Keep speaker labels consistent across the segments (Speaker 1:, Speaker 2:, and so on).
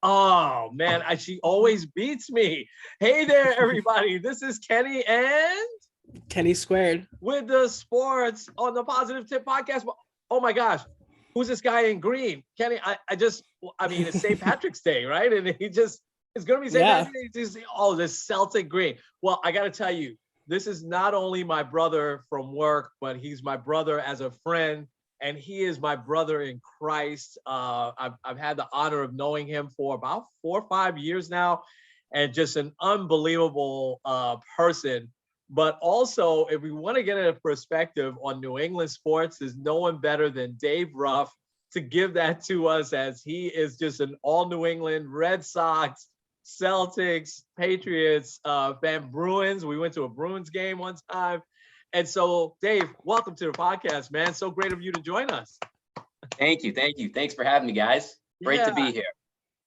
Speaker 1: Oh man, she always beats me. Hey there, everybody. This is Kenny and
Speaker 2: Kenny squared.
Speaker 1: with the sports on the Positive Tip podcast. Oh my gosh, who's this guy in green? Kenny, I mean, it's St. Patrick's Day, right? And it's going to be St.
Speaker 2: Yeah.
Speaker 1: Patrick's Day. Oh, this Celtic green. Well, I got to tell you, this is not only my brother from work, but he's my brother as a friend. And he is my brother in Christ. I've had the honor of knowing him for about 4 or 5 years now, and just an unbelievable person. But also, if we want to get a perspective on New England sports, there's no one better than Dave Ruff to give that to us, as he is just an all New England Red Sox, Celtics, Patriots fan. Bruins. We went to a Bruins game one time. And so, Dave, welcome to the podcast, man. So great of you to join us.
Speaker 3: Thank you. Thanks for having me, guys. Great to be here.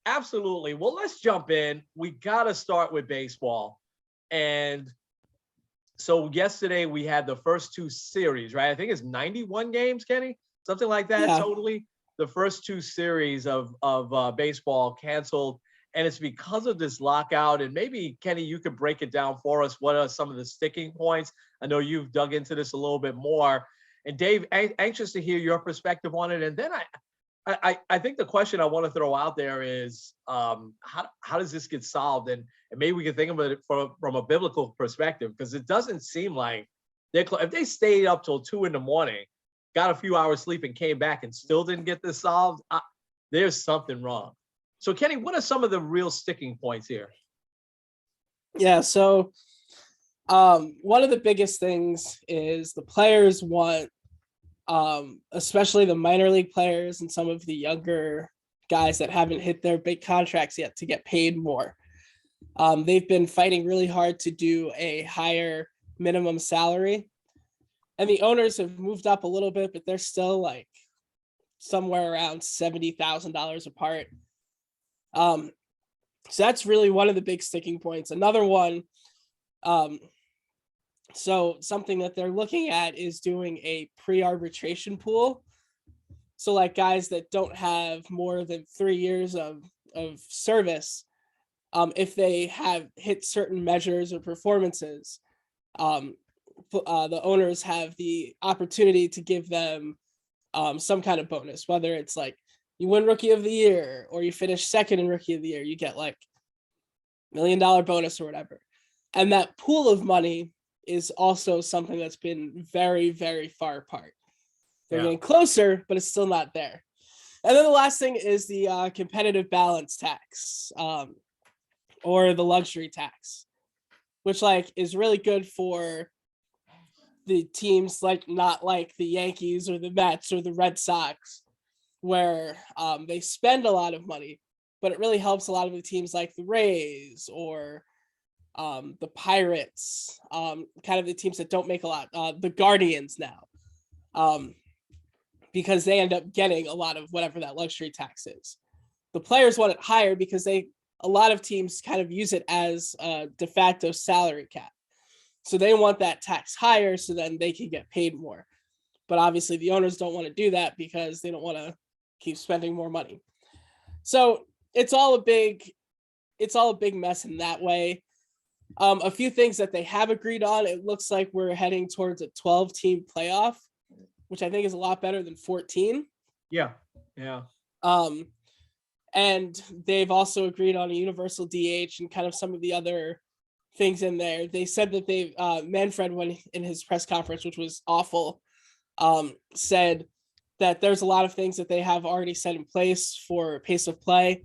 Speaker 1: Absolutely. Well, let's jump in. We got to start with baseball. And so yesterday we had the first two series, right? I think it's 91 games, Kenny, something like that. Yeah. Totally. The first two series of baseball canceled. And it's because of this lockout. And maybe, Kenny, you could break it down for us. What are some of the sticking points? I know you've dug into this a little bit more. And Dave, anxious to hear your perspective on it. And then I think the question I want to throw out there is, how does this get solved? And maybe we can think of it from a biblical perspective, because it doesn't seem like if they stayed up till 2 a.m, got a few hours sleep and came back and still didn't get this solved, there's something wrong. So, Kenny, what are some of the real sticking points here?
Speaker 2: Yeah, so one of the biggest things is the players want, especially the minor league players and some of the younger guys that haven't hit their big contracts yet, to get paid more. They've been fighting really hard to do a higher minimum salary, and the owners have moved up a little bit, but they're still like somewhere around $70,000 apart. So that's really one of the big sticking points. Another one, so something that they're looking at is doing a pre-arbitration pool. So like guys that don't have more than 3 years of service, if they have hit certain measures or performances, the owners have the opportunity to give them some kind of bonus, whether it's like you win Rookie of the Year or you finish second in Rookie of the Year, you get like $1 million bonus or whatever. And that pool of money is also something that's been very, very far apart. They're getting closer, but it's still not there. And then the last thing is the competitive balance tax, or the luxury tax, which like is really good for the teams not like the Yankees or the Mets or the Red Sox, where they spend a lot of money, but it really helps a lot of the teams like the Rays or the Pirates, kind of the teams that don't make a lot, the Guardians now, because they end up getting a lot of whatever that luxury tax is. The players want it higher because a lot of teams kind of use it as a de facto salary cap. So they want that tax higher so then they can get paid more. But obviously the owners don't want to do that because they don't want to keep spending more money. So it's all a big mess in that way. A few things that they have agreed on. It looks like we're heading towards a 12-team playoff, which I think is a lot better than 14.
Speaker 1: Yeah.
Speaker 2: And they've also agreed on a universal DH and kind of some of the other things in there. They said that Manfred, when in his press conference, which was awful, said that there's a lot of things that they have already set in place for pace of play,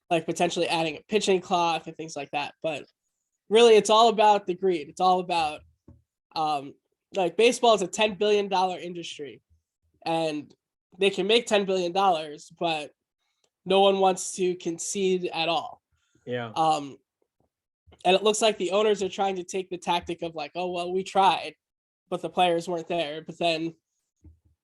Speaker 2: like potentially adding a pitching clock and things like that. But really, it's all about the greed. It's all about like baseball is a $10 billion industry, and they can make $10 billion, but no one wants to concede at all.
Speaker 1: Yeah.
Speaker 2: And it looks like the owners are trying to take the tactic of like, oh, well, we tried, but the players weren't there. But then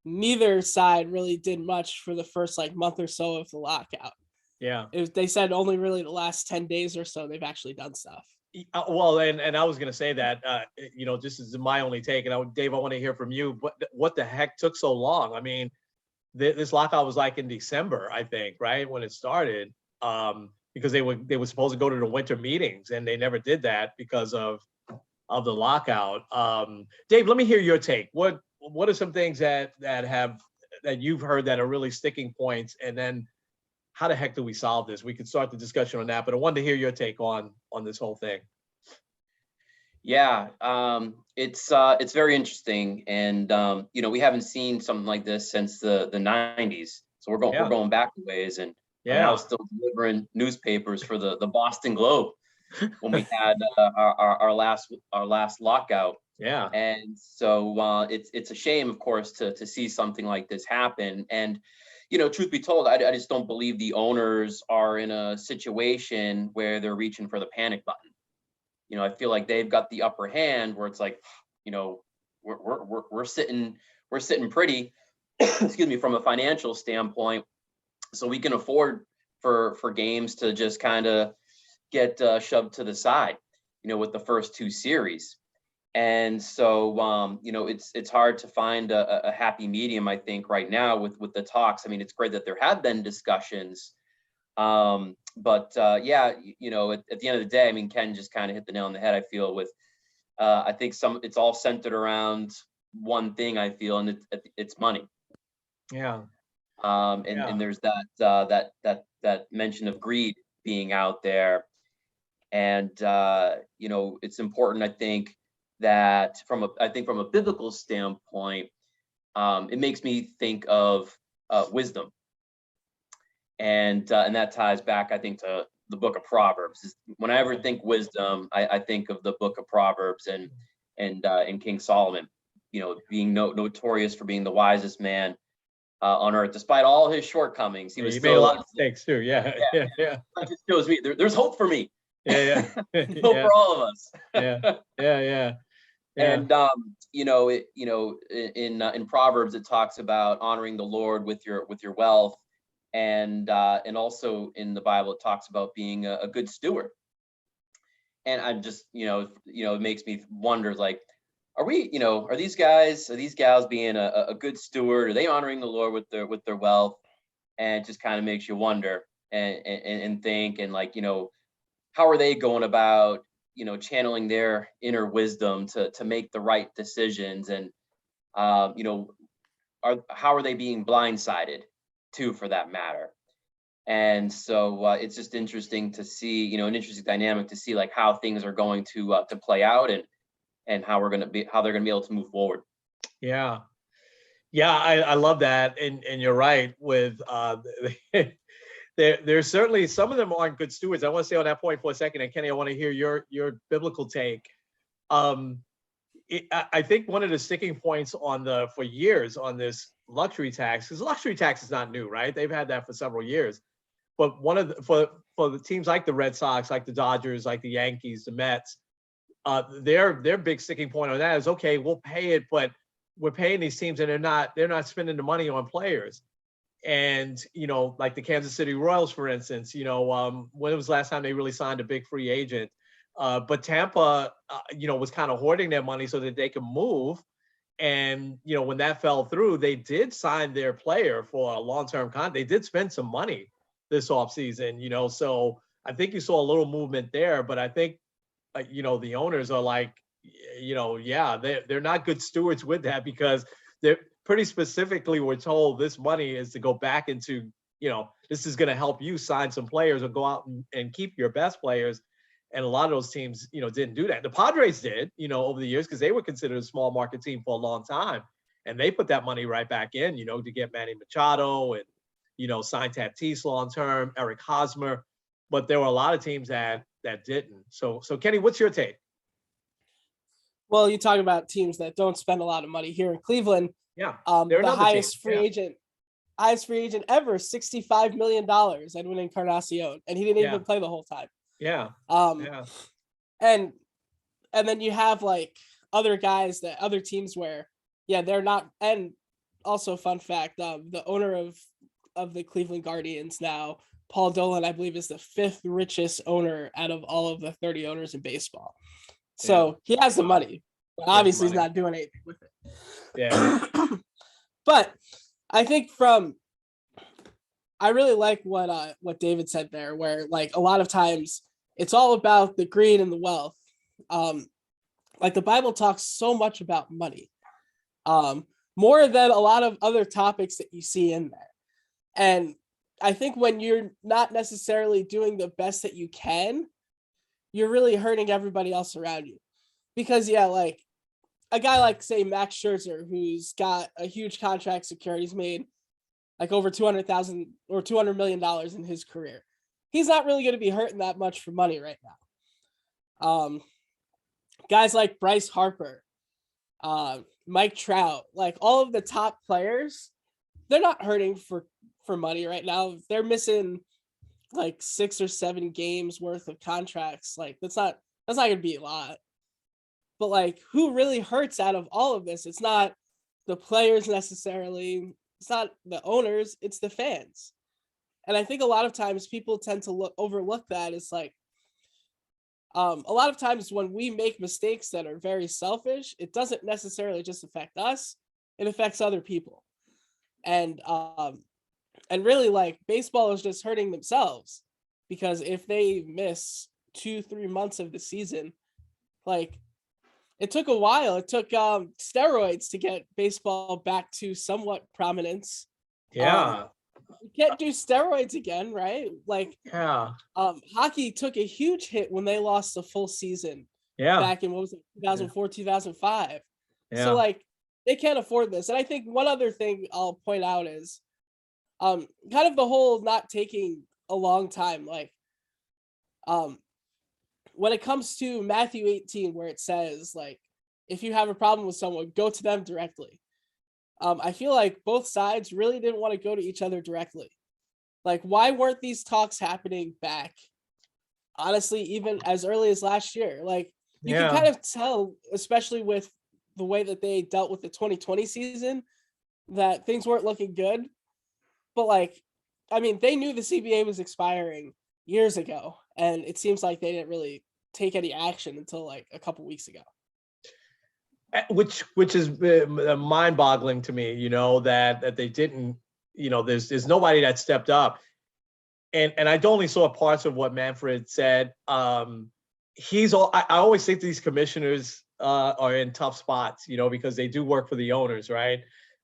Speaker 2: neither side really did much for the first like month or so of the lockout.
Speaker 1: Yeah.
Speaker 2: They said only really the last 10 days or so they've actually done stuff.
Speaker 1: Well, and I was going to say that, this is my only take. And Dave, I want to hear from you. What the heck took so long? I mean, this lockout was like in December, I think, right? When it started. because they were supposed to go to the winter meetings, and they never did that because of the lockout. Dave, let me hear your take. What are some things that you've heard that are really sticking points, and then how the heck do we solve this? We could start the discussion on that, but I wanted to hear your take on this whole thing.
Speaker 3: Yeah, it's very interesting, and we haven't seen something like this since the 90s. So we're going back a ways, and I was still delivering newspapers for the Boston Globe when we had our last lockout.
Speaker 1: Yeah,
Speaker 3: and so it's a shame, of course, to see something like this happen. And truth be told, I just don't believe the owners are in a situation where they're reaching for the panic button. I feel like they've got the upper hand where it's like, we're sitting pretty, excuse me, from a financial standpoint, so we can afford for games to just kind of get shoved to the side, with the first two series. And so, it's hard to find a happy medium, I think, right now with the talks. I mean, it's great that there have been discussions. But yeah, at the end of the day, I mean, Ken just kind of hit the nail on the head, I feel, with I think it's all centered around one thing, I feel, and it's money.
Speaker 1: Yeah.
Speaker 3: And there's that mention of greed being out there. And it's important, I think, that from a biblical standpoint, it makes me think of wisdom. And that ties back, I think, to the book of Proverbs. When I ever think wisdom, I think of the book of Proverbs and King Solomon, being notorious for being the wisest man on earth, despite all his shortcomings. He made
Speaker 1: a lot of mistakes too. Yeah.
Speaker 3: That just shows me there's hope for me.
Speaker 1: Yeah.
Speaker 3: Hope for all of us.
Speaker 1: Yeah.
Speaker 3: And in Proverbs, it talks about honoring the Lord with your wealth. And also in the Bible, it talks about being a good steward. And I'm just, it makes me wonder, like, are these gals being a good steward? Are they honoring the Lord with their wealth? And it just kind of makes you wonder and think, and like, how are they going about, channeling their inner wisdom to make the right decisions? And, how are they being blindsided too, for that matter? And so it's just interesting to see, an interesting dynamic to see, like, how things are going to play out, and how they're going to be able to move forward.
Speaker 1: Yeah, I love that, and you're right with there's certainly some of them aren't good stewards. I want to stay on that point for a second, and Kenny, I want to hear your biblical take. I think one of the sticking points for years on this luxury tax, because luxury tax is not new, right? They've had that for several years. But for the teams like the Red Sox, like the Dodgers, like the Yankees, the Mets, their big sticking point on that is, okay, we'll pay it, but we're paying these teams and they're not spending the money on players. And like the Kansas City Royals, for instance, when was the last time they really signed a big free agent? But Tampa, was kind of hoarding their money so that they could move. And, when that fell through, they did sign their player for a long-term contract. They did spend some money this offseason, so I think you saw a little movement there. But I think, the owners are like, they're not good stewards with that, because they're pretty specifically were told this money is to go back into, this is going to help you sign some players or go out and keep your best players. And a lot of those teams, didn't do that. The Padres did, over the years, because they were considered a small market team for a long time. And they put that money right back in, to get Manny Machado and, sign Tatis long-term, Eric Hosmer. But there were a lot of teams that didn't. So Kenny, what's your take?
Speaker 2: Well, you talk about teams that don't spend a lot of money here in Cleveland.
Speaker 1: Yeah.
Speaker 2: The highest free agent ever, $65 million, Edwin Encarnacion. And he didn't even play the whole time.
Speaker 1: Yeah.
Speaker 2: And then you have like other guys that other teams where, they're not. And also, fun fact, the owner of the Cleveland Guardians now, Paul Dolan, I believe, is the 5th richest owner out of all of the 30 owners in baseball. So he has the money, but obviously he's not doing anything with it.
Speaker 1: Yeah.
Speaker 2: But I think from I really like what David said there, where like a lot of times it's all about the greed and the wealth. Like the Bible talks so much about money, more than a lot of other topics that you see in there. And I think when you're not necessarily doing the best that you can, you're really hurting everybody else around you. Because yeah, like a guy like say Max Scherzer, who's got a huge contract secured, he's made like over 200,000 or $200 million in his career. He's not really going to be hurting that much for money right now. Guys like Bryce Harper, Mike Trout, like all of the top players, they're not hurting for money right now. They're missing like 6 or 7 games worth of contracts. Like that's not going to be a lot. But like who really hurts out of all of this? It's not the players necessarily. It's not the owners, it's the fans. And I think a lot of times people tend to overlook that. It's like a lot of times when we make mistakes that are very selfish, it doesn't necessarily just affect us, it affects other people. And really like baseball is just hurting themselves, because if they miss 2-3 months of the season, like it took a while. It took steroids to get baseball back to somewhat prominence.
Speaker 1: Yeah.
Speaker 2: We can't do steroids again, right? Like
Speaker 1: Yeah.
Speaker 2: hockey took a huge hit when they lost the full season
Speaker 1: Yeah.
Speaker 2: back in, what was it, 2004, 2005.
Speaker 1: Yeah.
Speaker 2: So like they can't afford this. And I think one other thing I'll point out is kind of the whole not taking a long time. Like when it comes to Matthew 18, where it says like, if you have a problem with someone, go to them directly. I feel like both sides really didn't want to go to each other directly. Like, why weren't these talks happening back? Honestly, even as early as last year, like you can kind of tell, especially with the way that they dealt with the 2020 season, that things weren't looking good. But like, I mean, they knew the CBA was expiring years ago, and it seems like they didn't really take any action until like a couple weeks ago.
Speaker 1: Which is mind-boggling to me, that they didn't, there's nobody that stepped up. And I only saw parts of what Manfred said. I always think these commissioners are in tough spots, because they do work for the owners, right?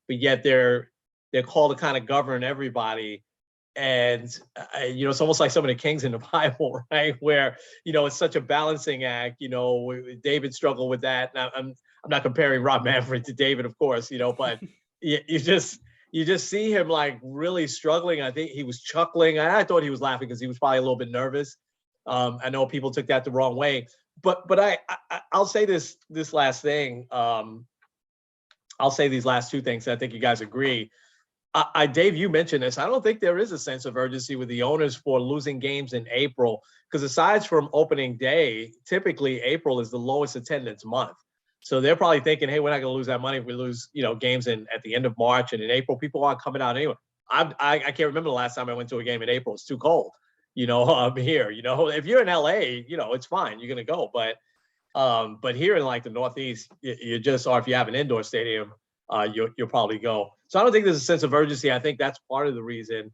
Speaker 1: But yet they're called to kind of govern everybody. And, it's almost like some of the kings in the Bible, right? Where, it's such a balancing act, David struggled with that. Now, I'm not comparing Rob Manfred to David, of course, but you just see him like really struggling. I think he was chuckling. I thought he was laughing because he was probably a little bit nervous. I know people took that the wrong way, but I'll say this last thing. I'll say these last two things. I think you guys agree. Dave, you mentioned this. I don't think there is a sense of urgency with the owners for losing games in April, because aside from opening day, typically April is the lowest attendance month. So they're probably thinking, hey, we're not going to lose that money if we lose, games at the end of March, and in April, people aren't coming out anyway. I can't remember the last time I went to a game in April. It's too cold, here. If you're in LA, it's fine. You're going to go. But here in like the Northeast, you just, or if you have an indoor stadium, you'll probably go. So I don't think there's a sense of urgency. I think that's part of the reason.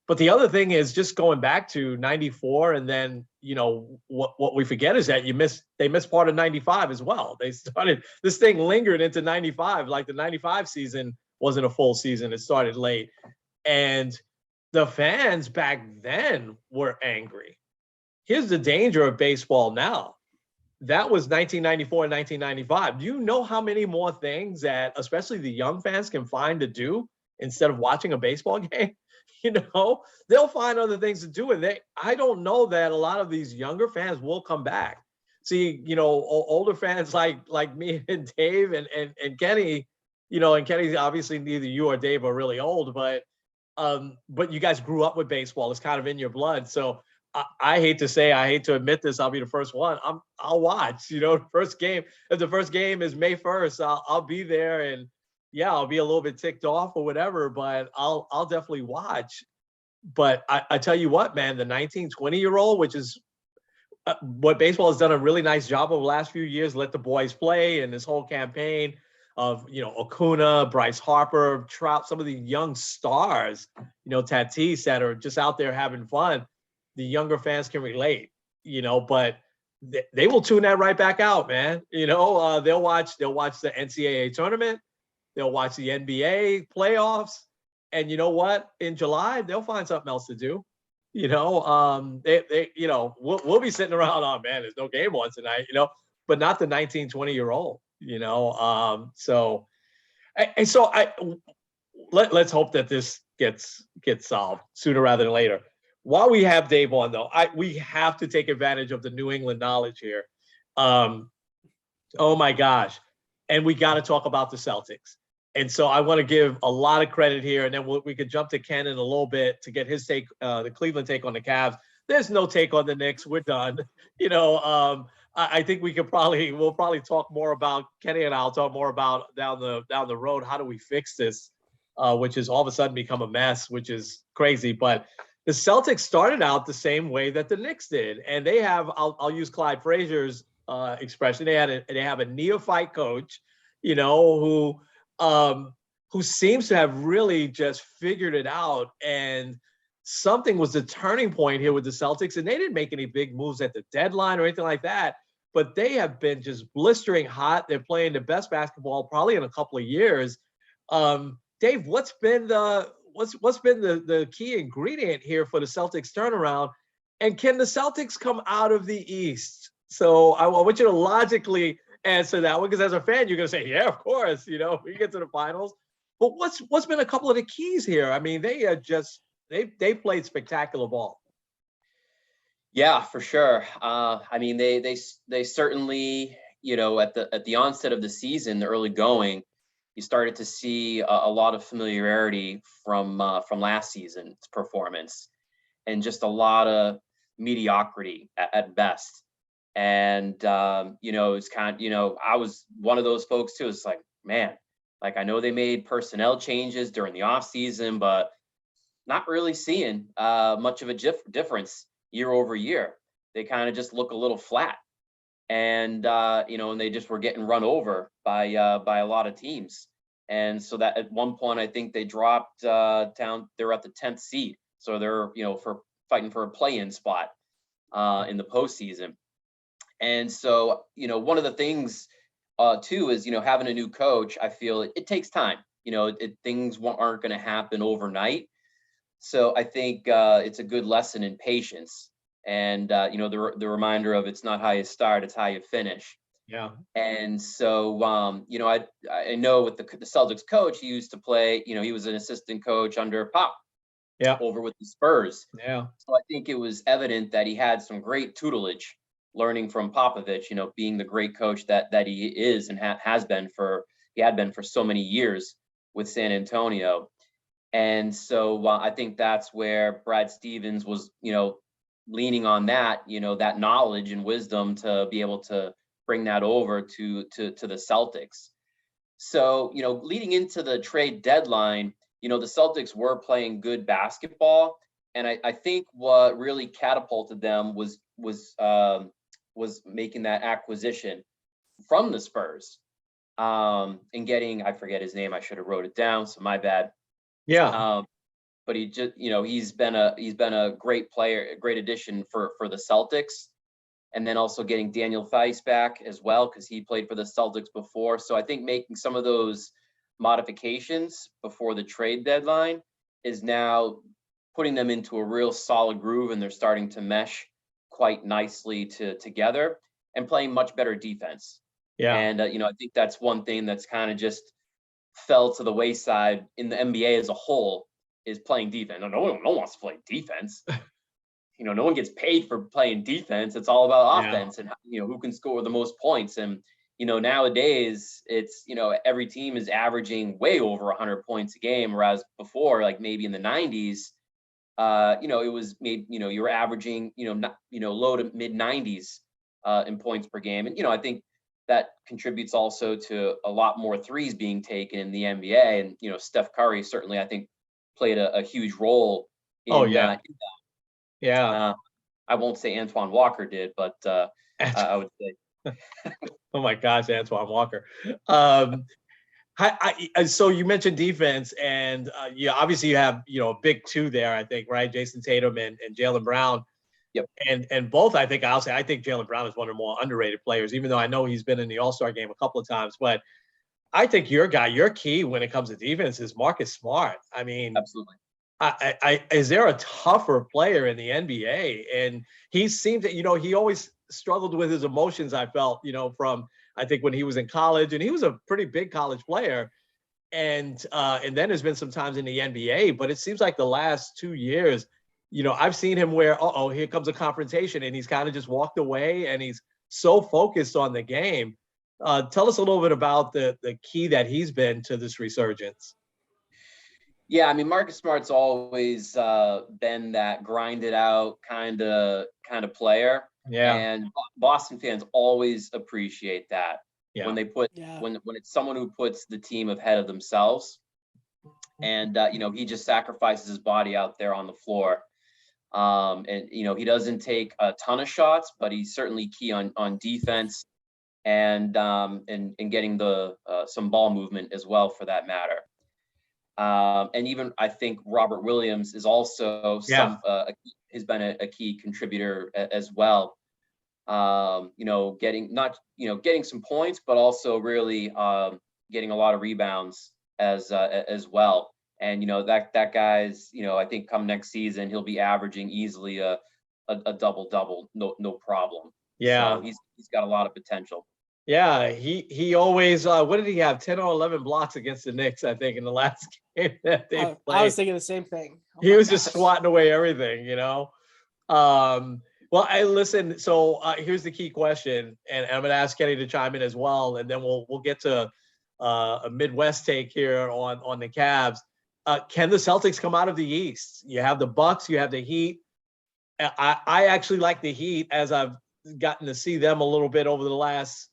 Speaker 1: But the other thing is just going back to 94, and then, what we forget is that they missed part of 95 as well. This thing lingered into 95. Like the 95 season wasn't a full season. It started late. And the fans back then were angry. Here's the danger of baseball now. That was 1994 and 1995. Do you know how many more things that especially the young fans can find to do instead of watching a baseball game? They'll find other things to do. And I don't know that a lot of these younger fans will come back. See, older fans like me and Dave and Kenny, and Kenny, obviously neither you or Dave are really old, but you guys grew up with baseball. It's kind of in your blood. So I hate to admit this, I'll be the first one. I'll watch, the first game. If the first game is May 1st, I'll be there, and yeah, I'll be a little bit ticked off or whatever, but I'll definitely watch. But I tell you what, man, the 19, 20-year-old, which is what baseball has done a really nice job over the last few years, let the boys play and this whole campaign. of Acuna, Bryce Harper, Trout, some of the young stars, Tatis that are just out there having fun. The younger fans can relate, but they will tune that right back out, man. They'll watch the NCAA tournament, they'll watch the NBA playoffs, and you know what? In July, they'll find something else to do. We'll be sitting around, oh man, there's no game on tonight, but not the 19, 20-year-old, so let's hope that this gets solved sooner rather than later. While we have Dave on, though, we have to take advantage of the New England knowledge here. Oh my gosh. And we got to talk about the Celtics. And so I want to give a lot of credit here, and then we could jump to Ken in a little bit to get his take, the Cleveland take on the Cavs. There's no take on the Knicks. We're done. I think we'll probably talk more about, Kenny and I'll talk more about down the road. How do we fix this? Which has all of a sudden become a mess, which is crazy. But the Celtics started out the same way that the Knicks did, and they have. I'll use Clyde Frazier's expression. They have a neophyte coach, who seems to have really just figured it out. And something was the turning point here with the Celtics, and they didn't make any big moves at the deadline or anything like that. But they have been just blistering hot. They're playing the best basketball probably in a couple of years. Dave, what's been the key ingredient here for the Celtics turnaround? And can the Celtics come out of the East? So I want you to logically answer that one, because as a fan, you're going to say, yeah, of course, we get to the finals. But what's been a couple of the keys here? I mean, they are just they played spectacular ball.
Speaker 3: Yeah, for sure. I mean, they certainly, at the onset of the season, the early going, you started to see a lot of familiarity from last season's performance, and just a lot of mediocrity at best. And it's kind of, I was one of those folks too. It's like, man, like I know they made personnel changes during the off season, but not really seeing much of a difference year over year. They kind of just look a little flat, and and they just were getting run over by a lot of teams. And so that at one point, I think they dropped down. They're at the 10th seed, so they're for fighting for a play-in spot in the postseason. And so one of the things too is having a new coach. I feel it takes time. Things aren't going to happen overnight. So I think it's a good lesson in patience, and the reminder of it's not how you start, it's how you finish.
Speaker 1: Yeah.
Speaker 3: And so I know with the Celtics coach, he used to play. He was an assistant coach under Pop.
Speaker 1: Yeah.
Speaker 3: Over with the Spurs.
Speaker 1: Yeah.
Speaker 3: So I think it was evident that he had some great tutelage, learning from Popovich. Being the great coach that he is and had been for so many years with San Antonio. And so I think that's where Brad Stevens was, leaning on that, that knowledge and wisdom to be able to bring that over to the Celtics. So, leading into the trade deadline, the Celtics were playing good basketball. And I think what really catapulted them was making that acquisition from the Spurs and getting, I forget his name. I should have wrote it down. So my bad.
Speaker 1: Yeah.
Speaker 3: But he just, he's been a great player, a great addition for the Celtics. And then also getting Daniel Theis back as well, because he played for the Celtics before. So I think making some of those modifications before the trade deadline is now putting them into a real solid groove, and they're starting to mesh quite nicely together and playing much better defense.
Speaker 1: Yeah.
Speaker 3: And I think that's one thing that's kind of just fell to the wayside in the NBA as a whole, is playing defense. No one wants to play defense. No one gets paid for playing defense. It's all about offense and who can score the most points. And nowadays it's every team is averaging way over 100 points a game, whereas before, like maybe in the 90s, it was maybe you were averaging low to mid 90s in points per game. And I think that contributes also to a lot more threes being taken in the NBA. And Steph Curry certainly, I think, played a huge role in that.
Speaker 1: Yeah.
Speaker 3: I won't say Antoine Walker did, but I would say.
Speaker 1: Oh my gosh, Antoine Walker. So you mentioned defense, and yeah, obviously you have a big two there. I think, right, Jason Tatum and Jaylen Brown.
Speaker 3: Yep.
Speaker 1: And both, I think I think Jaylen Brown is one of the more underrated players, even though I know he's been in the All-Star game a couple of times. But I think your key when it comes to defense is Marcus Smart. I mean,
Speaker 3: Absolutely.
Speaker 1: Is there a tougher player in the NBA? And he seemed to, he always struggled with his emotions. I felt, from I think when he was in college, and he was a pretty big college player. And then there's been some times in the NBA, but it seems like the last 2 years, I've seen him where, here comes a confrontation, and he's kind of just walked away, and he's so focused on the game. Tell us a little bit about the key that he's been to this resurgence.
Speaker 3: Yeah, I mean, Marcus Smart's always been that grinded out kind of player.
Speaker 1: Yeah.
Speaker 3: And Boston fans always appreciate that when they put when it's someone who puts the team ahead of themselves. And he just sacrifices his body out there on the floor. And he doesn't take a ton of shots, but he's certainly key on defense and getting the some ball movement as well, for that matter. And even I think Robert Williams is also has been a key contributor as well. Getting some points, but also really getting a lot of rebounds as well. And that guy's I think come next season he'll be averaging easily a double, no problem.
Speaker 1: Yeah,
Speaker 3: so he's got a lot of potential.
Speaker 1: Yeah, he always what did he have, 10 or 11 blocks against the Knicks, I think, in the last game that they played.
Speaker 2: I was thinking the same thing.
Speaker 1: He was just swatting away everything. Well, listen, so here's the key question, and I'm going to ask Kenny to chime in as well, and then we'll get to a Midwest take here on the Cavs. Can the Celtics come out of the East? You have the Bucks, you have the Heat. I actually like the Heat, as I've gotten to see them a little bit over the last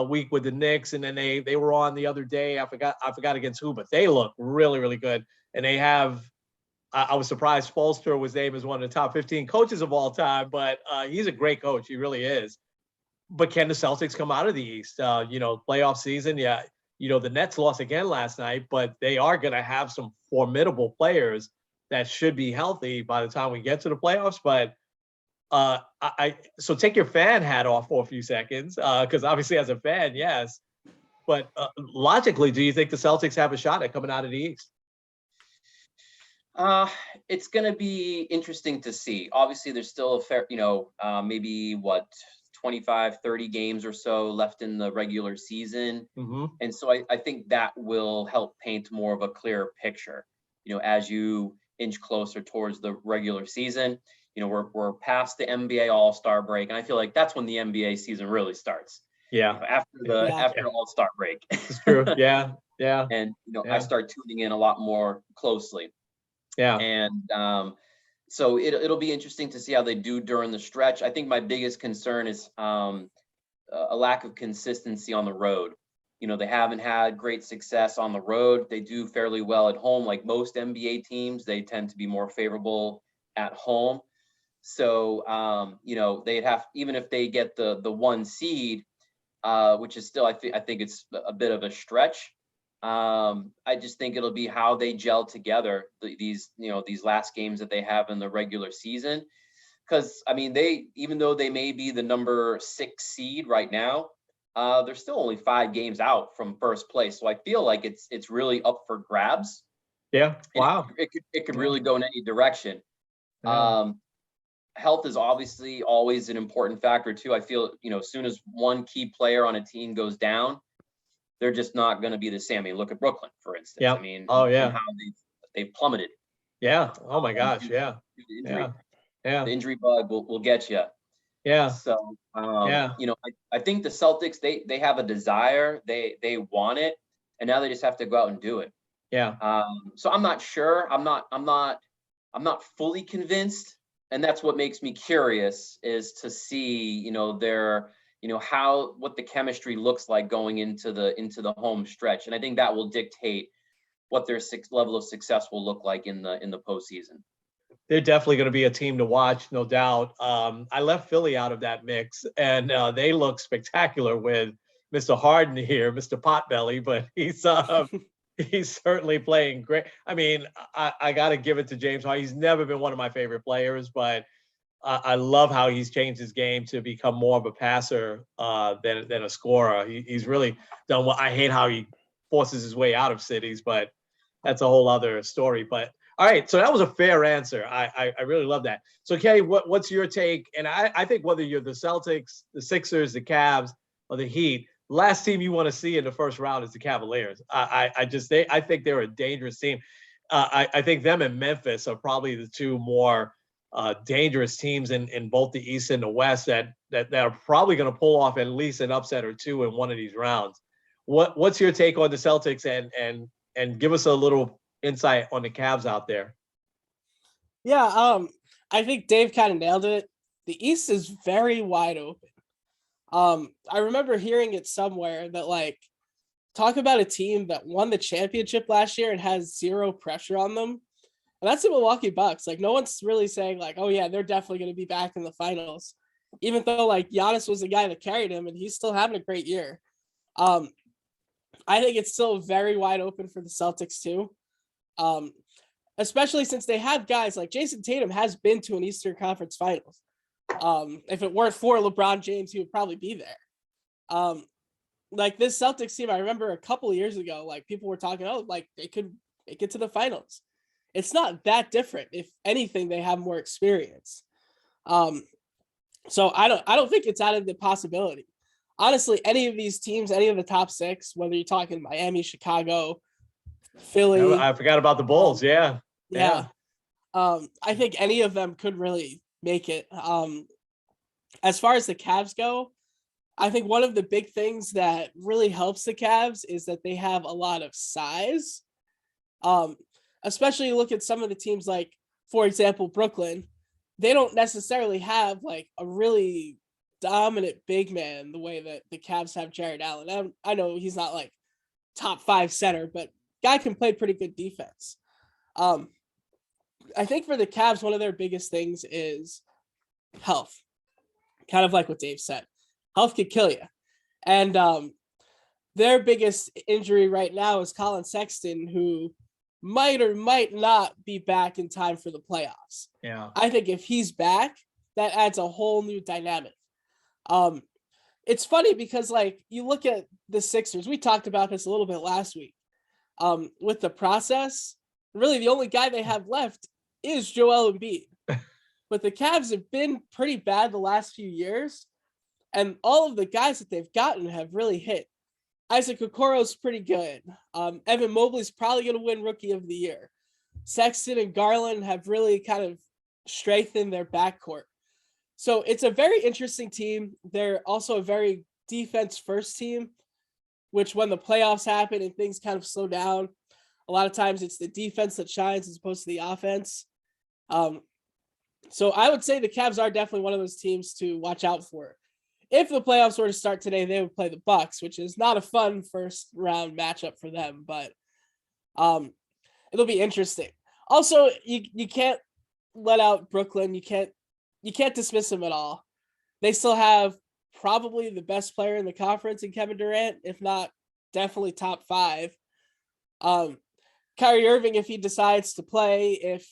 Speaker 1: week with the Knicks, and then they were on the other day. I forgot against who, but they look really, really good. And they have, I was surprised Spoelstra was named as one of the top 15 coaches of all time, but he's a great coach. He really is. But can the Celtics come out of the East? Playoff season, yeah. The Nets lost again last night, but they are going to have some formidable players that should be healthy by the time we get to the playoffs. But so take your fan hat off for a few seconds, because obviously as a fan, yes. But logically, do you think the Celtics have a shot at coming out of the East?
Speaker 3: It's going to be interesting to see. Obviously, there's still a fair, maybe 25, 30 games or so left in the regular season.
Speaker 1: Mm-hmm.
Speaker 3: And so I think that will help paint more of a clearer picture, as you inch closer towards the regular season. We're past the NBA All-Star break, and I feel like that's when the NBA season really starts.
Speaker 1: Yeah.
Speaker 3: After All-Star break.
Speaker 1: It's true. Yeah. Yeah.
Speaker 3: And I start tuning in a lot more closely.
Speaker 1: Yeah.
Speaker 3: And so it'll be interesting to see how they do during the stretch. I think my biggest concern is a lack of consistency on the road. They haven't had great success on the road. They do fairly well at home. Like most NBA teams, they tend to be more favorable at home. So, they'd have, even if they get the 1 seed, which is still, I think it's a bit of a stretch. I just think it'll be how they gel together these last games that they have in the regular season. Because even though they may be the number 6 seed right now, they're still only 5 games out from first place. So I feel like it's really up for grabs.
Speaker 1: Yeah. Wow.
Speaker 3: It could really go in any direction. Yeah. Health is obviously always an important factor too. I feel, as soon as one key player on a team goes down, they're just not going to be the same. Look at Brooklyn, for instance.
Speaker 1: Yeah.
Speaker 3: How they've plummeted.
Speaker 1: Yeah. Oh my gosh. Yeah.
Speaker 3: The injury bug will get you.
Speaker 1: Yeah.
Speaker 3: So, I think the Celtics, they have a desire, they want it, and now they just have to go out and do it.
Speaker 1: Yeah.
Speaker 3: So I'm not sure. I'm not fully convinced. And that's what makes me curious, is to see, what the chemistry looks like going into the home stretch. And I think that will dictate what their level of success will look like in the postseason.
Speaker 1: They're definitely going to be a team to watch, no doubt. I left Philly out of that mix, and they look spectacular with Mr. Harden here, Mr. Potbelly, but he's certainly playing great. I mean, I got to give it to James Harden. He's never been one of my favorite players, but I love how he's changed his game to become more of a passer than a scorer. He's really done well. I hate how he forces his way out of cities, but that's a whole other story. But all right, so that was a fair answer. I really love that. So Kenny, what's your take? And I think whether you're the Celtics, the Sixers, the Cavs, or the Heat, last team you want to see in the first round is the Cavaliers. I think they're a dangerous team. I think them and Memphis are probably the two more dangerous teams in both the East and the West that are probably going to pull off at least an upset or two in one of these rounds. What's your take on the Celtics and give us a little insight on the Cavs out there?
Speaker 2: Yeah, I think Dave kind of nailed it. The East is very wide open. I remember hearing it somewhere that like talk about a team that won the championship last year and has zero pressure on them. And that's the Milwaukee Bucks. Like no one's really saying like, oh yeah, they're definitely going to be back in the finals. Even though like Giannis was the guy that carried him and he's still having a great year. I think it's still very wide open for the Celtics too. Especially since they have guys like Jason Tatum has been to an Eastern Conference Finals. If it weren't for LeBron James, he would probably be there. Like this Celtics team, I remember a couple of years ago, like people were talking, oh, like they could make it to the finals. It's not that different. If anything, they have more experience. So I don't think it's out of the possibility. Honestly, any of these teams, any of the top six, whether you're talking Miami, Chicago, Philly.
Speaker 1: I forgot about the Bulls. Yeah.
Speaker 2: I think any of them could really make it. As far as the Cavs go, I think one of the big things that really helps the Cavs is that they have a lot of size. Especially look at some of the teams like, for example, Brooklyn. They don't necessarily have like a really dominant big man the way that the Cavs have Jared Allen. I know he's not like top 5 center, but guy can play pretty good defense. I think for the Cavs, one of their biggest things is health. Kind of like what Dave said. Health could kill you. And their biggest injury right now is Colin Sexton, who might or might not be back in time for the playoffs.
Speaker 1: Yeah.
Speaker 2: I think if he's back, that adds a whole new dynamic. It's funny because like you look at the Sixers, we talked about this a little bit last week. With the process, really the only guy they have left is Joel Embiid. But the Cavs have been pretty bad the last few years, and all of the guys that they've gotten have really hit. Isaac Okoro's pretty good. Evan Mobley's probably going to win Rookie of the Year. Sexton and Garland have really kind of strengthened their backcourt. So it's a very interesting team. They're also a very defense-first team, which when the playoffs happen and things kind of slow down, a lot of times it's the defense that shines as opposed to the offense. So I would say the Cavs are definitely one of those teams to watch out for. If the playoffs were to start today, they would play the Bucks, which is not a fun first round matchup for them, but it'll be interesting. Also, you can't let out Brooklyn. You can't dismiss them at all. They still have probably the best player in the conference in Kevin Durant, if not definitely top 5. Kyrie Irving, if he decides to play, if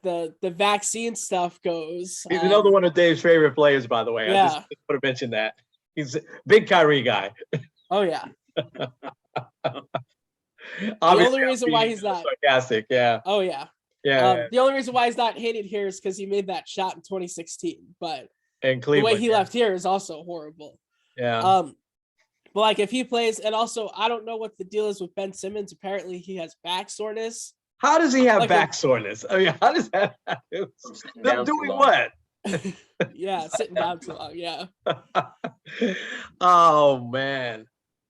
Speaker 2: the vaccine stuff goes.
Speaker 1: He's another one of Dave's favorite players, by the way.
Speaker 2: Yeah.
Speaker 1: I just want to mention that. He's a big Kyrie guy.
Speaker 2: Oh, yeah.
Speaker 1: The
Speaker 2: only reason why he's not
Speaker 1: sarcastic, yeah.
Speaker 2: Oh, yeah.
Speaker 1: Yeah.
Speaker 2: The only reason why he's not hated here is because he made that shot in 2016. But
Speaker 1: and
Speaker 2: the way he left here is also horrible.
Speaker 1: Yeah.
Speaker 2: But like if he plays, and also I don't know what the deal is with Ben Simmons. Apparently he has back soreness.
Speaker 1: How does he have
Speaker 2: like
Speaker 1: back soreness? I mean, how does that happen? Them doing what?
Speaker 2: Yeah, sitting down too long. Yeah.
Speaker 1: Oh man.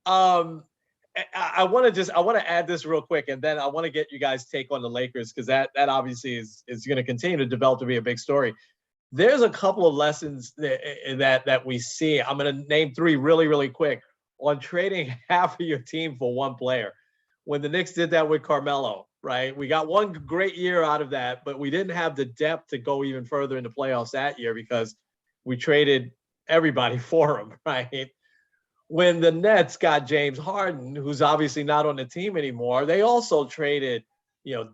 Speaker 1: I want to add this real quick, and then I want to get you guys' take on the Lakers, because that obviously is going to continue to develop to be a big story. There's a couple of lessons that we see. I'm going to name 3 really, really quick on trading half of your team for one player. When the Knicks did that with Carmelo, right? We got one great year out of that, but we didn't have the depth to go even further in the playoffs that year because we traded everybody for him, right? when the Nets got James Harden, who's obviously not on the team anymore, they also traded,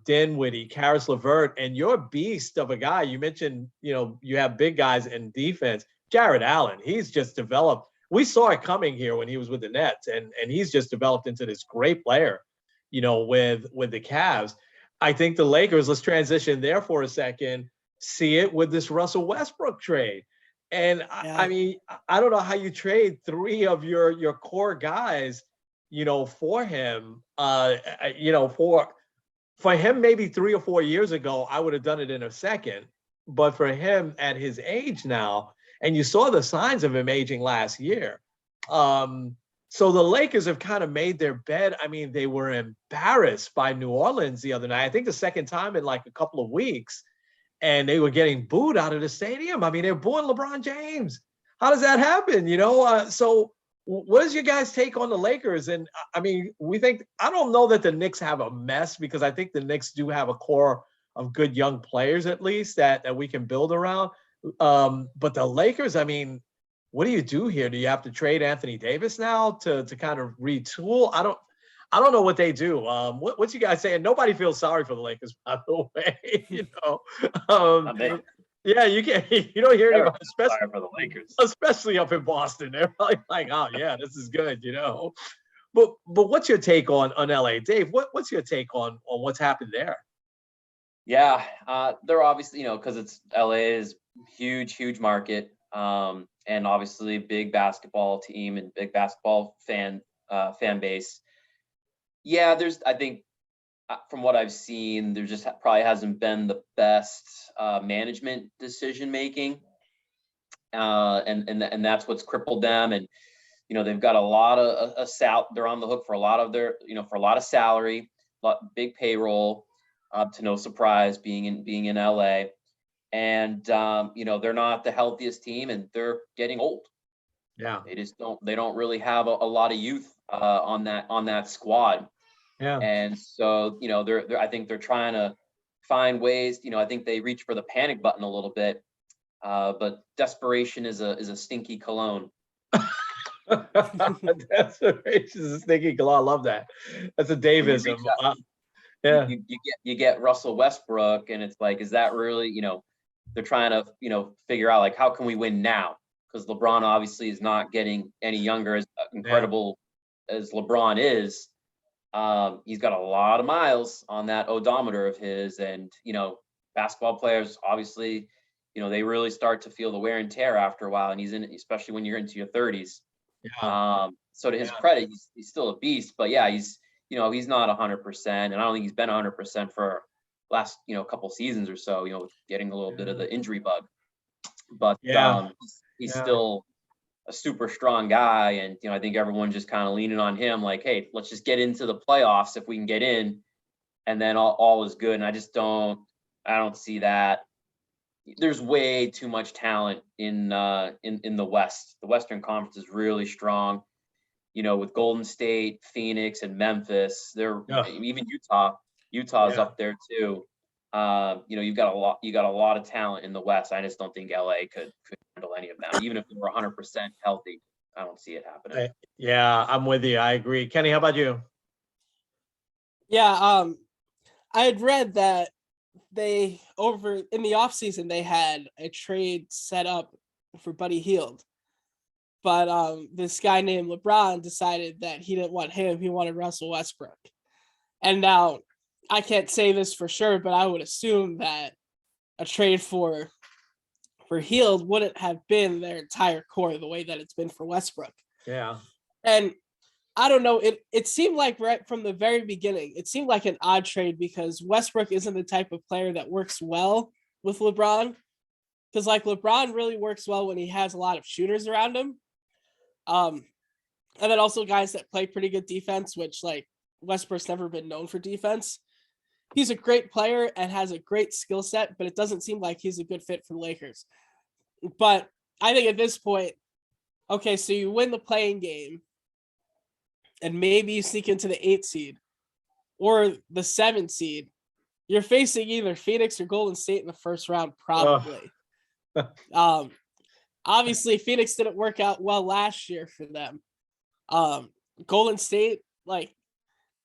Speaker 1: Dinwiddie, Karis LeVert, and your beast of a guy. You mentioned, you have big guys in defense. Jared Allen, he's just developed. We saw it coming here when he was with the Nets, and he's just developed into this great player, with the Cavs. I think the Lakers, let's transition there for a second, see it with this Russell Westbrook trade. And I mean, I don't know how you trade three of your core guys, for him. For him, maybe 3 or 4 years ago, I would have done it in a second. But for him at his age now, and you saw the signs of him aging last year. So the Lakers have kind of made their bed. I mean, they were embarrassed by New Orleans the other night. I think the second time in like a couple of weeks, and they were getting booed out of the stadium. I mean, they're booing LeBron James. How does that happen? So what is your guys' take on the Lakers? And I mean, I don't know that the Knicks have a mess, because I think the Knicks do have a core of good young players, at least that we can build around. But the Lakers, I mean, what do you do here? Do you have to trade Anthony Davis now to kind of retool? I don't know what they do. What's you guys saying? Nobody feels sorry for the Lakers, by the way. Yeah, you can't. You don't hear anybody, especially
Speaker 3: for the Lakers,
Speaker 1: especially up in Boston. They're probably like, oh yeah, this is good, But what's your take on LA, Dave? What's your take on what's happened there?
Speaker 3: Yeah, they're obviously, because it's LA is huge market, and obviously big basketball team and big basketball fan base. Yeah, I think from what I've seen, there just probably hasn't been the best management decision making, and that's what's crippled them. And they've got a lot of they're on the hook for a lot of their for a lot of salary, big payroll, to no surprise being in LA. And they're not the healthiest team, and they're getting old.
Speaker 1: Yeah,
Speaker 3: they don't really have a lot of youth on that squad.
Speaker 1: Yeah.
Speaker 3: And so, I think they're trying to find ways, I think they reach for the panic button a little bit. But desperation is a stinky cologne.
Speaker 1: Desperation is a stinky cologne. I love that. That's a Davism. Yeah.
Speaker 3: You get Russell Westbrook, and it's like, is that really, they're trying to, figure out like, how can we win now? Because LeBron obviously is not getting any younger, as incredible as LeBron is. He's got a lot of miles on that odometer of his, and basketball players obviously, they really start to feel the wear and tear after a while, and especially when you're into your 30s.
Speaker 1: Yeah.
Speaker 3: So to his credit, he's still a beast, but yeah, he's not 100%, and I don't think he's been 100% for last couple seasons or so. Getting a little bit of the injury bug, but he's still a super strong guy. And, I think everyone just kind of leaning on him like, hey, let's just get into the playoffs if we can get in, and then all is good. And I don't see that. There's way too much talent in the West. The Western Conference is really strong, with Golden State, Phoenix, and Memphis. Even Utah's up there too. You've got a lot of talent in the West. I just don't think LA could handle any of that. Even if they were 100% healthy, I don't see it happening.
Speaker 1: Yeah, I'm with you. I agree. Kenny, how about you?
Speaker 2: Yeah, I had read that they in the offseason they had a trade set up for Buddy Hield. But this guy named LeBron decided that he didn't want him. He wanted Russell Westbrook. And now I can't say this for sure, but I would assume that a trade for Hield wouldn't have been their entire core the way that it's been for Westbrook.
Speaker 1: Yeah.
Speaker 2: And I don't know, it seemed like right from the very beginning, it seemed like an odd trade, because Westbrook isn't the type of player that works well with LeBron. Because like LeBron really works well when he has a lot of shooters around him. And then also guys that play pretty good defense, which like Westbrook's never been known for defense. He's a great player and has a great skill set, but it doesn't seem like he's a good fit for the Lakers. But I think at this point, okay, so you win the playing game, and maybe you sneak into the 8th seed or the 7th seed. You're facing either Phoenix or Golden State in the first round, probably. Obviously, Phoenix didn't work out well last year for them. Golden State, like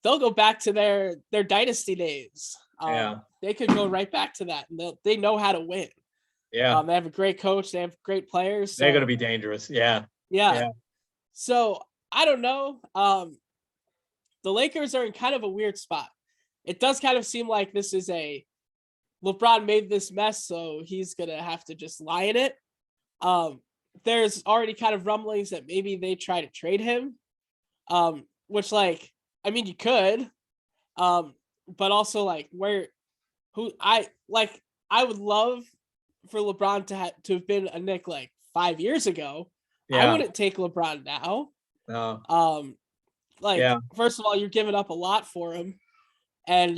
Speaker 2: they'll go back to their dynasty days.
Speaker 1: Yeah.
Speaker 2: They could go right back to that, and they know how to win.
Speaker 1: Yeah.
Speaker 2: They have a great coach. They have great players.
Speaker 1: They're going to
Speaker 2: So,
Speaker 1: be dangerous. Yeah.
Speaker 2: yeah.
Speaker 1: Yeah.
Speaker 2: So I don't know. The Lakers are in kind of a weird spot. It does kind of seem like this is LeBron made this mess, so he's gonna have to just lie in it. There's already kind of rumblings that maybe they try to trade him. Which like, I mean, you could, but also like I would love for LeBron to have been a Knick like 5 years ago. I
Speaker 1: Yeah.
Speaker 2: wouldn't take LeBron now.
Speaker 1: No. Yeah.
Speaker 2: First of all, you're giving up a lot for him. And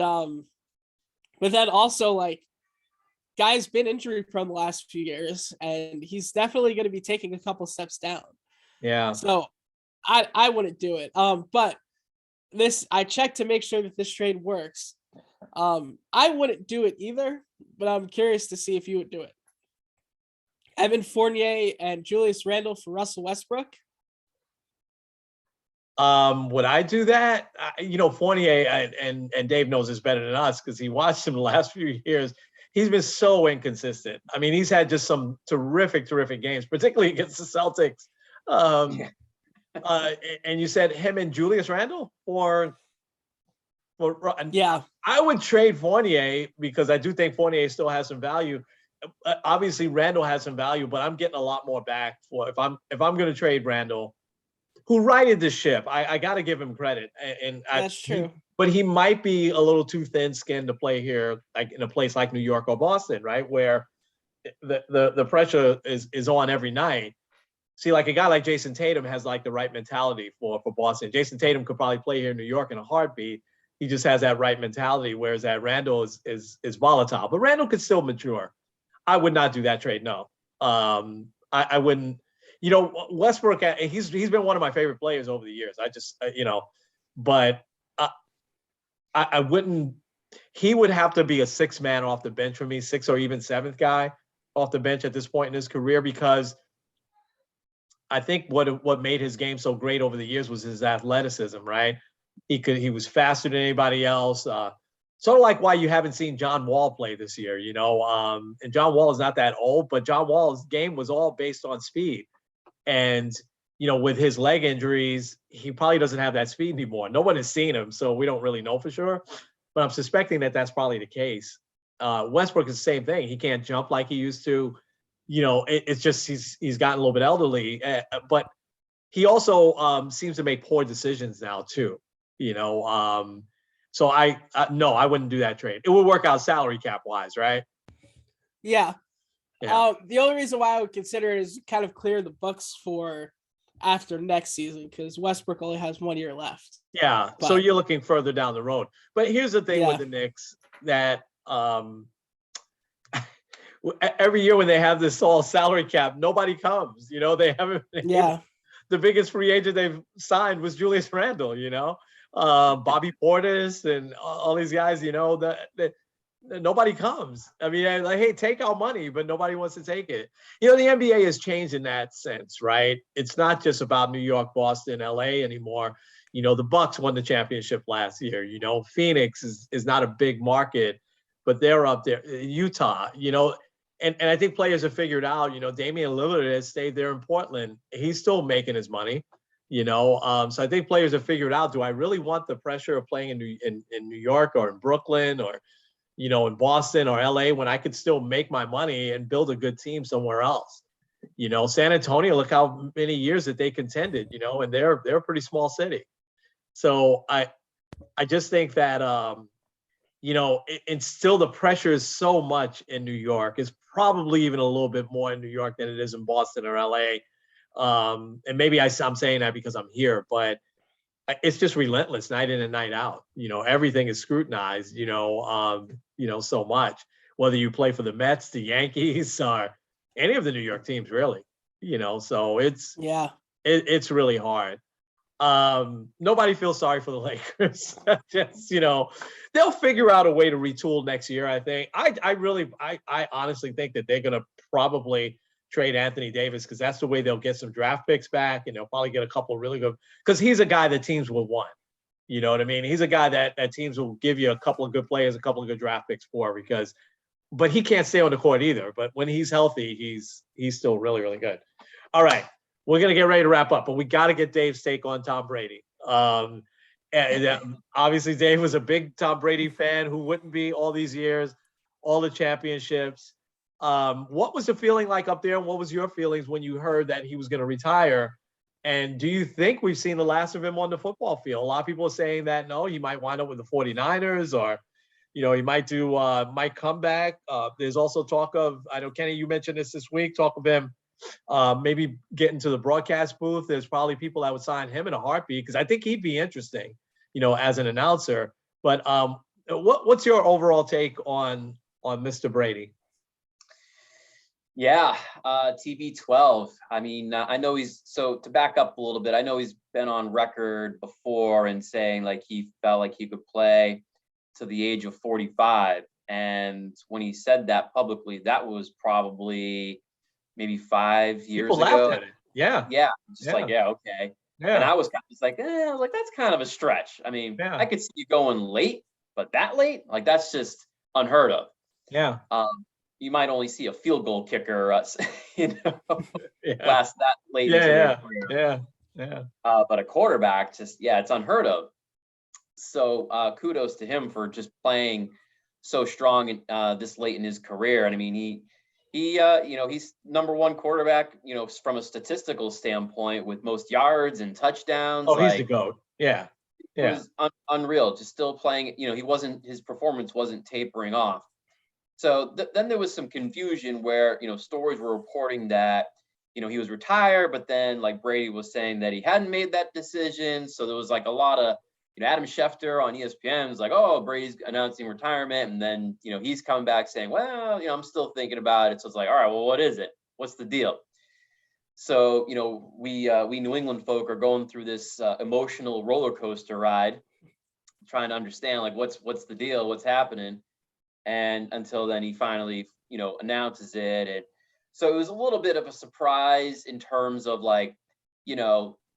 Speaker 2: but then also like guy's been injury prone the last few years, and he's definitely going to be taking a couple steps down.
Speaker 1: Yeah.
Speaker 2: So I wouldn't do it. But I checked to make sure that this trade works. I wouldn't do it either, but I'm curious to see if you would do it. Evan Fournier and Julius Randle for Russell Westbrook.
Speaker 1: Would I do that? Fournier and Dave knows this better than us because he watched him the last few years. He's been so inconsistent. I mean, he's had just some terrific games, particularly against the Celtics. And you said him and Julius Randle,
Speaker 2: Yeah,
Speaker 1: I would trade Fournier because I do think Fournier still has some value. Obviously, Randle has some value, but I'm getting a lot more back for if I'm going to trade Randle, who righted the ship. I got to give him credit, and
Speaker 2: that's true.
Speaker 1: But he might be a little too thin-skinned to play here, like in a place like New York or Boston, right, where the pressure is on every night. See, like a guy like Jason Tatum has like the right mentality for Boston. Jason Tatum could probably play here in New York in a heartbeat. He just has that right mentality, whereas that Randle is volatile. But Randle could still mature. I would not do that trade. No, I wouldn't. Westbrook. He's been one of my favorite players over the years. I just but I wouldn't. He would have to be a sixth man off the bench for me, sixth or even seventh guy off the bench at this point in his career, because I think what made his game so great over the years was his athleticism. Right, he was faster than anybody else. Sort of like why you haven't seen John Wall play this year, and John Wall is not that old, but John Wall's game was all based on speed. And, with his leg injuries, he probably doesn't have that speed anymore. No one has seen him, so we don't really know for sure. But I'm suspecting that that's probably the case. Westbrook is the same thing. He can't jump like he used to. It's just he's gotten a little bit elderly. But he also seems to make poor decisions now, too. So no, I wouldn't do that trade. It would work out salary cap wise, right?
Speaker 2: Yeah.
Speaker 1: Yeah.
Speaker 2: The only reason why I would consider it is kind of clear the books for after next season, because Westbrook only has 1 year left.
Speaker 1: Yeah. So you're looking further down the road. But here's the thing with the Knicks, that every year when they have this all salary cap, nobody comes. They haven't.
Speaker 2: Yeah.
Speaker 1: The biggest free agent they've signed was Julius Randle. Bobby Portis and all these guys. That nobody comes. I mean, like, hey, take our money, but nobody wants to take it. The NBA has changed in that sense, right? It's not just about New York, Boston, LA anymore. The Bucks won the championship last year. Phoenix is not a big market, but they're up there. Utah, and I think players have figured out, Damian Lillard has stayed there in Portland. He's still making his money, so I think players have figured out, do I really want the pressure of playing in New York or in Brooklyn or in Boston or LA when I could still make my money and build a good team somewhere else? San Antonio, look how many years that they contended, and they're a pretty small city. So I just think that, and still the pressure is so much in New York. It's probably even a little bit more in New York than it is in Boston or LA. And maybe I'm saying that because I'm here, but it's just relentless night in and night out. Everything is scrutinized, so much, whether you play for the Mets, the Yankees, or any of the New York teams, really, so it's really hard. Nobody feels sorry for the Lakers. Just, they'll figure out a way to retool next year. I think I honestly think that they're going to probably trade Anthony Davis because that's the way they'll get some draft picks back, and they'll probably get a couple really good. Because he's a guy that teams will want. You know what I mean? He's a guy that teams will give you a couple of good players, a couple of good draft picks for because, but he can't stay on the court either. But when he's healthy, he's still really, really good. All right, we're gonna get ready to wrap up, but we got to get Dave's take on Tom Brady. And obviously, Dave was a big Tom Brady fan. Who wouldn't be all these years, all the championships? What was the feeling like up there? And what was your feelings when you heard that he was going to retire? And do you think we've seen the last of him on the football field? A lot of people are saying that no, he might wind up with the 49ers or, he might come back. There's also talk of, I know, Kenny, you mentioned this week, talk of him maybe getting to the broadcast booth. There's probably people that would sign him in a heartbeat because I think he'd be interesting, as an announcer. But what's your overall take on Mr. Brady?
Speaker 3: Yeah, TB12. I mean, I know so to back up a little bit, I know he's been on record before and saying like he felt like he could play to the age of 45. And when he said that publicly, that was probably maybe 5 years
Speaker 1: People
Speaker 3: ago.
Speaker 1: laughed at it. Yeah.
Speaker 3: Yeah. Just like, yeah, okay.
Speaker 1: Yeah.
Speaker 3: And I was kind of just like, I was like, that's kind of a stretch. I mean,
Speaker 1: Yeah.
Speaker 3: I could see you going late, but that late, like that's just unheard of.
Speaker 1: Yeah.
Speaker 3: You might only see a field goal kicker, last that late.
Speaker 1: Yeah.
Speaker 3: But a quarterback, it's unheard of. So kudos to him for just playing so strong this late in his career. And I mean, he's number one quarterback, from a statistical standpoint with most yards and touchdowns.
Speaker 1: Oh, he's the GOAT. Yeah.
Speaker 3: It was unreal. Just still playing. His performance wasn't tapering off. So then there was some confusion where, stories were reporting that, he was retired, but then like Brady was saying that he hadn't made that decision. So there was like a lot of, Adam Schefter on ESPN was like, oh, Brady's announcing retirement. And then, he's coming back saying, well, I'm still thinking about it. So it's like, all right, well, what is it? What's the deal? So, we New England folk are going through this emotional roller coaster ride, trying to understand like, what's the deal? What's happening? And until then he finally, announces it. And so it was a little bit of a surprise in terms of like,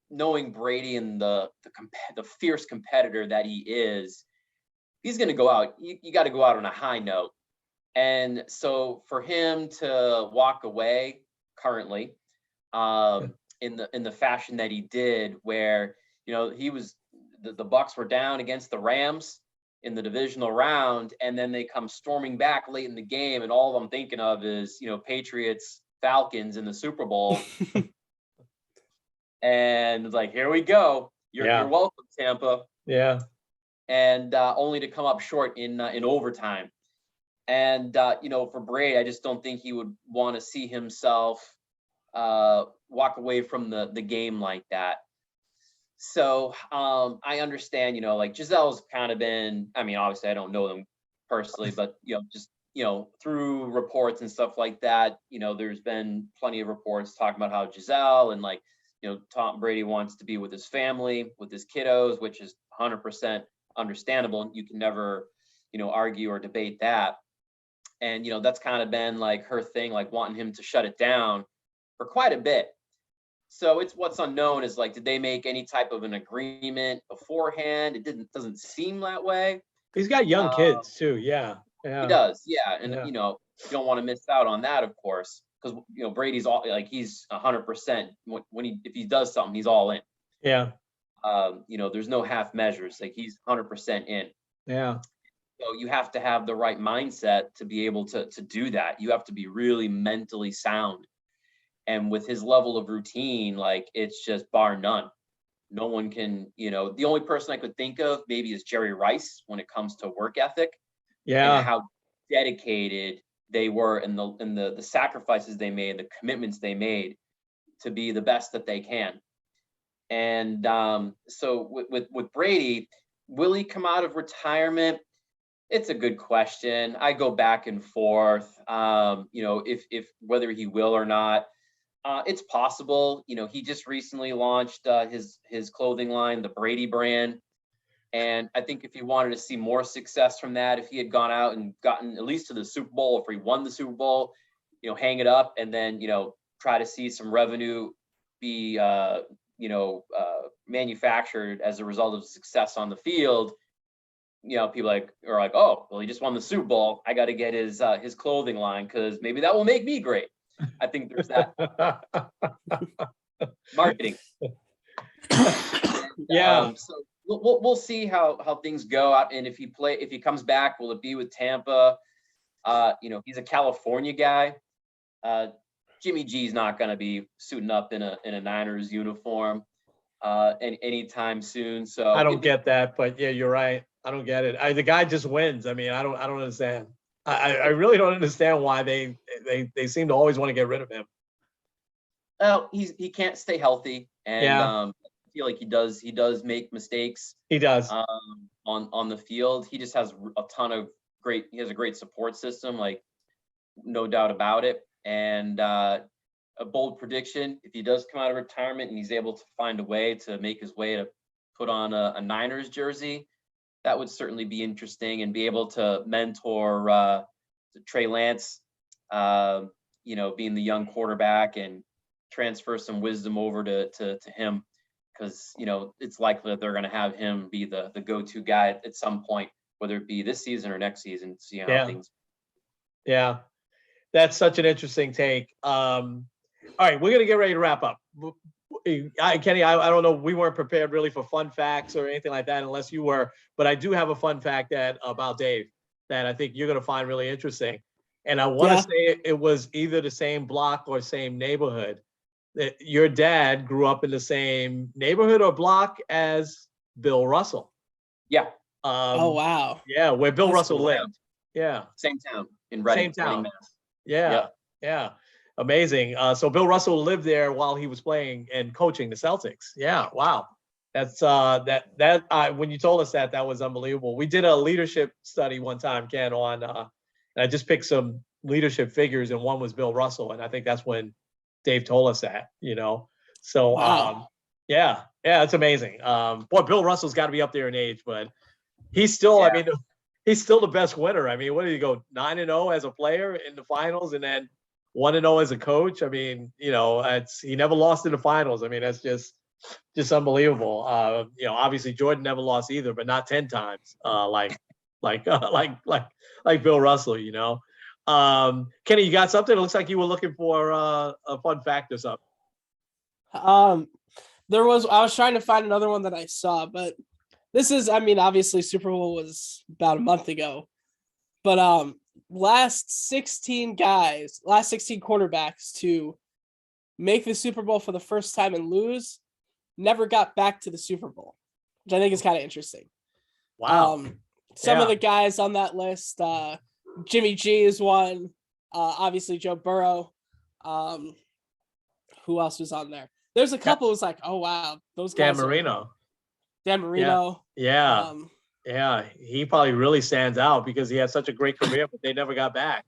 Speaker 3: knowing Brady and the fierce competitor that he is, he's going to go out. You got to go out on a high note. And so for him to walk away currently in the fashion that he did, where, he was, the Bucs were down against the Rams in the divisional round, and then they come storming back late in the game, and all I'm thinking of is Patriots Falcons in the Super Bowl. And like, here we go, you're welcome, Tampa.
Speaker 1: Yeah.
Speaker 3: And only to come up short in overtime. And for Brady, I just don't think he would want to see himself walk away from the game like that. So I understand, like Giselle's kind of been, I mean, obviously I don't know them personally, but, just, through reports and stuff like that, there's been plenty of reports talking about how Giselle and like, Tom Brady wants to be with his family, with his kiddos, which is 100% understandable. You can never, argue or debate that. And, that's kind of been like her thing, like wanting him to shut it down for quite a bit. So it's what's unknown is like, did they make any type of an agreement beforehand? It doesn't seem that way.
Speaker 1: He's got young kids too. Yeah.
Speaker 3: He does. Yeah. And, you don't want to miss out on that, of course, because, Brady's all like, he's 100% if he does something, he's all in.
Speaker 1: Yeah.
Speaker 3: There's no half measures. Like he's 100% in.
Speaker 1: Yeah.
Speaker 3: So you have to have the right mindset to be able to do that. You have to be really mentally sound. And with his level of routine, like it's just bar none. No one can, the only person I could think of maybe is Jerry Rice when it comes to work ethic.
Speaker 1: Yeah.
Speaker 3: And how dedicated they were and the sacrifices they made, the commitments they made to be the best that they can. And so with Brady, will he come out of retirement? It's a good question. I go back and forth, if whether he will or not. It's possible. He just recently launched his clothing line, the Brady brand. And I think if he wanted to see more success from that, if he had gone out and gotten at least to the Super Bowl, if he won the Super Bowl, hang it up and then, try to see some revenue be manufactured as a result of success on the field, people are like, oh, well, he just won the Super Bowl. I got to get his clothing line because maybe that will make me great. I think there's that marketing.
Speaker 1: Yeah.
Speaker 3: So we'll see how things go out, and if he comes back, will it be with Tampa? He's a California guy. Jimmy G's not going to be suiting up in a Niners uniform anytime soon. So
Speaker 1: I don't get that, but yeah, you're right. I don't get it. The guy just wins. I mean, I don't understand. I really don't understand why they seem to always want to get rid of him.
Speaker 3: Well, he can't stay healthy, and
Speaker 1: Yeah.
Speaker 3: I feel like he does make mistakes.
Speaker 1: He does.
Speaker 3: On the field. He just has he has a great support system, like no doubt about it. And a bold prediction, if he does come out of retirement and he's able to find a way to make his way to put on a Niners jersey, that would certainly be interesting, and be able to mentor Trey Lance, being the young quarterback, and transfer some wisdom over to him, because it's likely that they're going to have him be the go-to guy at some point, whether it be this season or next season. See how things.
Speaker 1: Yeah, that's such an interesting take. All right, we're gonna get ready to wrap up. Kenny, I don't know. We weren't prepared really for fun facts or anything like that, unless you were. But I do have a fun fact about Dave that I think you're gonna find really interesting. And I want to say it was either the same block or same neighborhood. That your dad grew up in the same neighborhood or block as Bill Russell.
Speaker 3: Yeah.
Speaker 2: Oh wow.
Speaker 1: Yeah, where Bill Russell
Speaker 3: cool.
Speaker 1: lived. Yeah.
Speaker 3: Same town in Reading.
Speaker 1: Same town.
Speaker 3: Mass.
Speaker 1: Yeah. Yeah. Amazing. So Bill Russell lived there while he was playing and coaching the Celtics. Yeah. Wow. That's when you told us that was unbelievable. We did a leadership study one time, Ken, on and I just picked some leadership figures, and one was Bill Russell, and I think that's when Dave told us that. So
Speaker 2: Wow.
Speaker 1: yeah, it's amazing. Boy, Bill Russell's got to be up there in age, but he's still. I mean, he's still the best winner. I mean, what did he go 9-0 as a player in the finals, and then 1-0 as a coach? I mean, he never lost in the finals. I mean, that's just unbelievable. Obviously Jordan never lost either, but not 10 times. Like Bill Russell. Kenny, you got something? It looks like you were looking for a fun fact or something.
Speaker 2: I was trying to find another one that I saw, but this is, obviously Super Bowl was about a month ago, but last 16 quarterbacks to make the Super Bowl for the first time and lose never got back to the Super Bowl, which I think is kind of interesting.
Speaker 1: Wow.
Speaker 2: Some of the guys on that list, Jimmy G is one, obviously Joe Burrow. Who else was on there? There's a couple who's like, oh wow, those guys. Dan Marino.
Speaker 1: Yeah. Yeah, he probably really stands out because he had such a great career, but they never got back.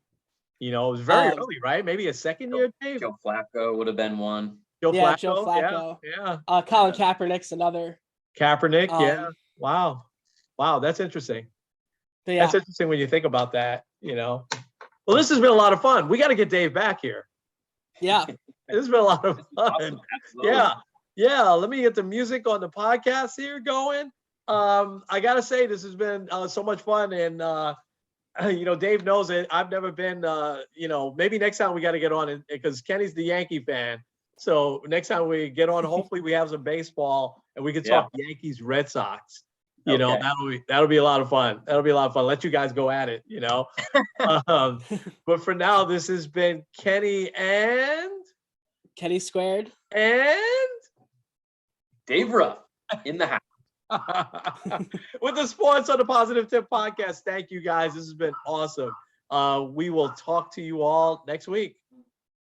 Speaker 1: It was very early, right? Maybe a second year, Dave?
Speaker 3: Joe Flacco would have been one.
Speaker 2: Joe Flacco.
Speaker 1: Yeah.
Speaker 2: Colin Kaepernick's another.
Speaker 1: Kaepernick, yeah. Wow, that's interesting. That's interesting when you think about that, Well, this has been a lot of fun. We got to get Dave back here.
Speaker 2: Yeah.
Speaker 1: This has been a lot of fun.
Speaker 3: Awesome.
Speaker 1: Yeah. Let me get the music on the podcast here going. I got to say, this has been so much fun. And, Dave knows it. I've never been, maybe next time we got to get on because Kenny's the Yankee fan. So next time we get on, hopefully we have some baseball and we can talk Yankees, Red Sox. That'll be a lot of fun. Let you guys go at it, But for now, this has been Kenny
Speaker 2: Squared
Speaker 1: and
Speaker 3: Dave Ruff in the house.
Speaker 1: With the Sports on the Positive Tip podcast. Thank you guys. This has been awesome. We will talk to you all next week.